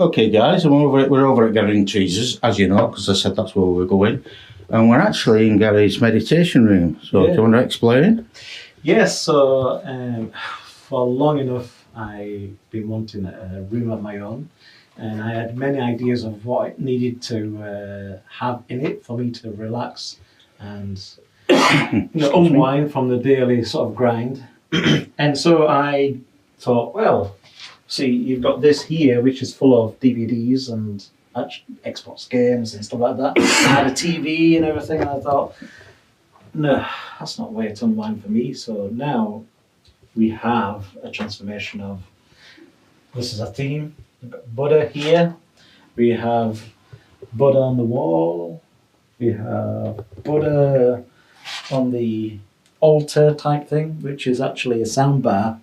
Okay, guys, we're over at Gary and Cheese's, as you know, because I said that's where we're going. And we're actually in Gary's meditation room. So, do you want to explain? Yes, so for long enough, I've been wanting a room of my own, and I had many ideas of what it needed to have in it for me to relax and unwind from the daily sort of grind. And so I thought, well, see, you've got this here, which is full of DVDs and Xbox games and stuff like that. I had a TV and everything, and I thought, no, that's not a way to unwind for me. So now we have a transformation of this is a theme. We've got Buddha here. We have Buddha on the wall. We have Buddha on the altar type thing, which is actually a sound bar,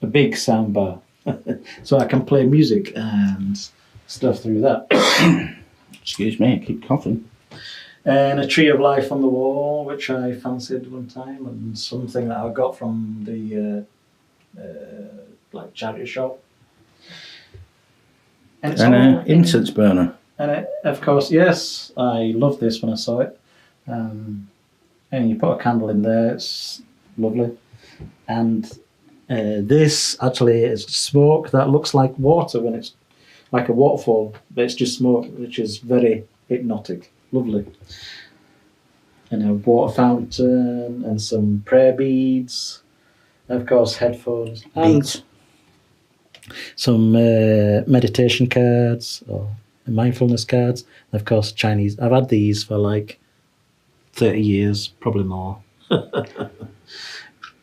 a big sound bar. So I can play music and stuff through that. Excuse me, I keep coughing. And a tree of life on the wall, which I fancied one time, and something that I got from the like charity shop. And an incense burner. And of course, yes, I loved this when I saw it. And you put a candle in there, it's lovely. And this actually is smoke that looks like water when it's like a waterfall, but it's just smoke, which is very hypnotic, lovely. And a water fountain and some prayer beads, and of course headphones, Beads. some meditation cards or mindfulness cards, and of course Chinese. I've had these for like 30 years, probably more.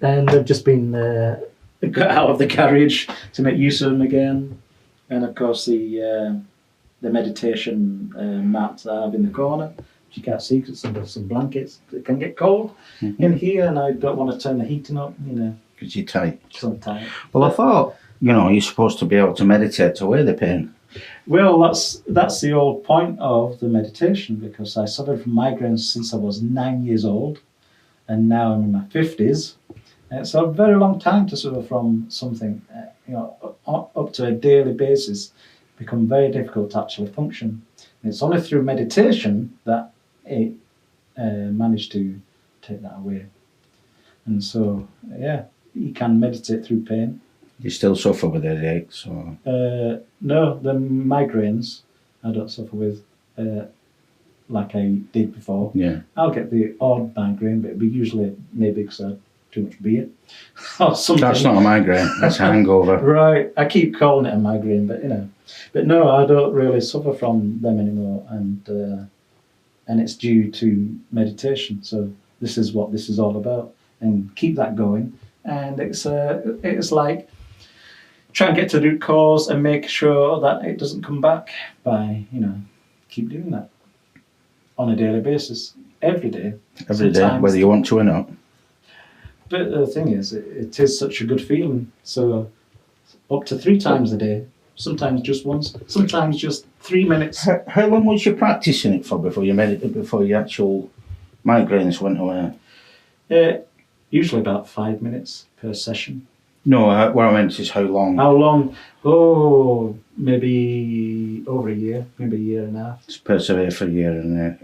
And they've just been got out of the garage to make use of them again. And of course the meditation mat that I have in the corner, which you can't see because there's some blankets. It can get cold in here, and I don't want to turn the heating up, Because you're tight. sometimes. Well, I thought, you're supposed to be able to meditate away the pain. Well, that's the whole point of the meditation, because I suffered from migraines since I was 9 years old, and now I'm in my 50s. And it's a very long time to suffer from something, up to a daily basis, become very difficult to actually function. And it's only through meditation that it managed to take that away. And so, yeah, you can meditate through pain. You still suffer with headaches? Or? No, the migraines I don't suffer with like I did before. Yeah. I'll get the odd migraine, but it'll be usually maybe because I had too much beer or something. That's not a migraine, that's a hangover. Right, I keep calling it a migraine, but But no, I don't really suffer from them anymore, and it's due to meditation. So this is what this is all about, and keep that going. And it's like try and get to the root cause and make sure that it doesn't come back by keep doing that on a daily basis, every day. Every day, whether you want to or not. But the thing is, it is such a good feeling. So up to 3 times a day, sometimes just once, sometimes just 3 minutes. How long was you practicing it for before your actual migraines went away? Usually about 5 minutes per session. No, what I meant is how long. How long? Oh, maybe over a year, maybe a year and a half. Just persevere for a year, and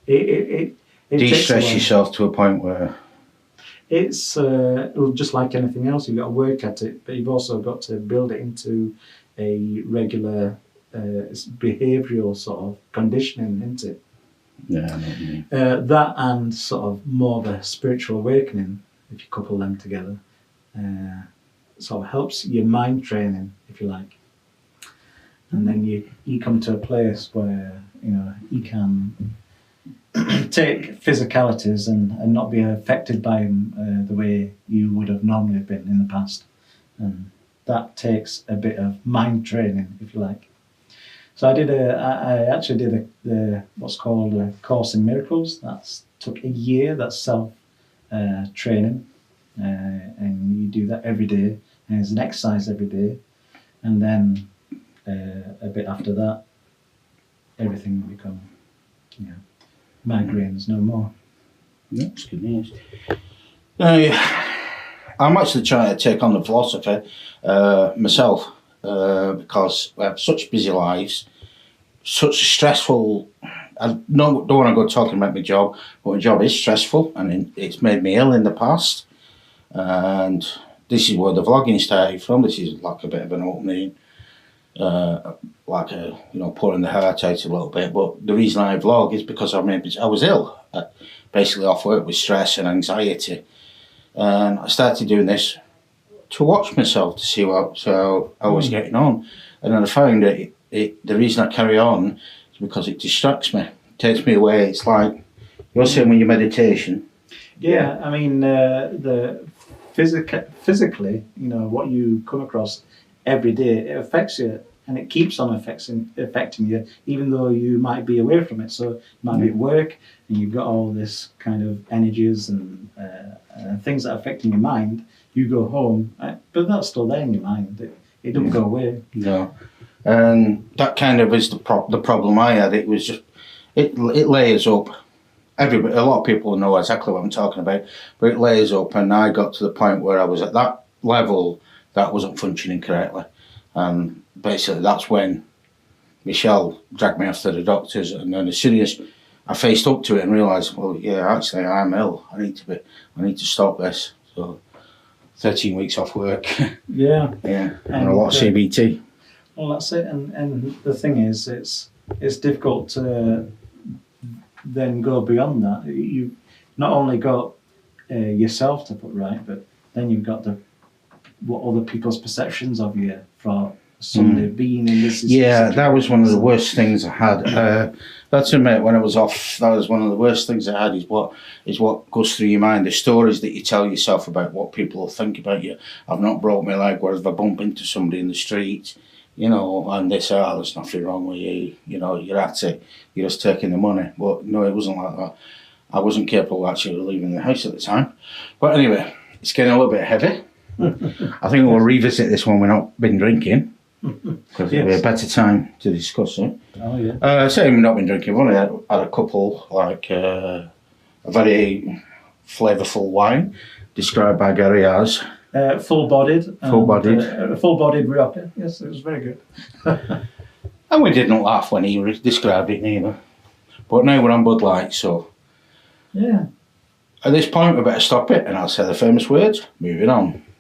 It de-stress yourself to a point where... It's just like anything else. You've got to work at it, but you've also got to build it into a regular behavioural sort of conditioning, isn't it? Yeah, I know what you mean. That and sort of more of a spiritual awakening, if you couple them together, sort of helps your mind training, if you like. And then you come to a place where you can take physicalities and not be affected by them the way you would have normally been in the past. And that takes a bit of mind training, if you like. So I actually did a what's called a Course in Miracles. That took a year. That's self training, and you do that every day. And it's an exercise every day, and then a bit after that, everything will become, migraines no more. That's good news. I'm actually trying to take on the philosophy myself. because we have such busy lives, such a stressful. I don't want to go talking about my job, but my job is stressful, and it's made me ill in the past. And this is where the vlogging started from. This is like a bit of an opening, like a, pouring the heart out a little bit. But the reason I vlog is because I was ill, basically off work with stress and anxiety. And I started doing this to watch myself, to see how I was getting on. And then I found that the reason I carry on is because it distracts me, takes me away. It's like you're saying with your meditation. Yeah, I mean, the physically, what you come across every day, it affects you, and it keeps on affecting you, even though you might be away from it. So you might be at work, and you've got all this kind of energies and things that are affecting your mind. You go home, but that's still there in your mind. It don't go away. No, and that kind of is the problem I had. It was just it layers up. A lot of people know exactly what I'm talking about, but it layers up, and I got to the point where I was at that level that wasn't functioning correctly, and basically that's when Chelle dragged me off to the doctors, and then as soon as I faced up to it and realised, well, yeah, actually I'm ill. I need to stop this. So 13 weeks off work. Yeah. Yeah, and a lot of CBT. Well, that's it, and the thing is, it's difficult to then go beyond that. You not only got yourself to put right, but then you've got what other people's perceptions of you for somebody being in this situation. Yeah, that was one of the worst things I had. That's admit, when I was off, that was one of the worst things I had. Is what goes through your mind, the stories that you tell yourself about what people will think about you. I've not broke my leg, whereas if I bump into somebody in the street, and they say, oh, there's nothing wrong with you, you're at it, you're just taking the money. But no, it wasn't like that. I wasn't capable of actually leaving the house at the time. But anyway, it's getting a little bit heavy. I think we'll revisit this when we've not been drinking, because it'll be a better time to discuss it. Oh, yeah. Saying we've not been drinking, we've only had a couple, like a very flavourful wine, described by Gary as... Full-bodied. Full-bodied. Full-bodied Rioja. Yes, it was very good. And we didn't laugh when he described it neither. But now we're on Bud Light, so... Yeah. At this point, we better stop it, and I'll say the famous words, moving on.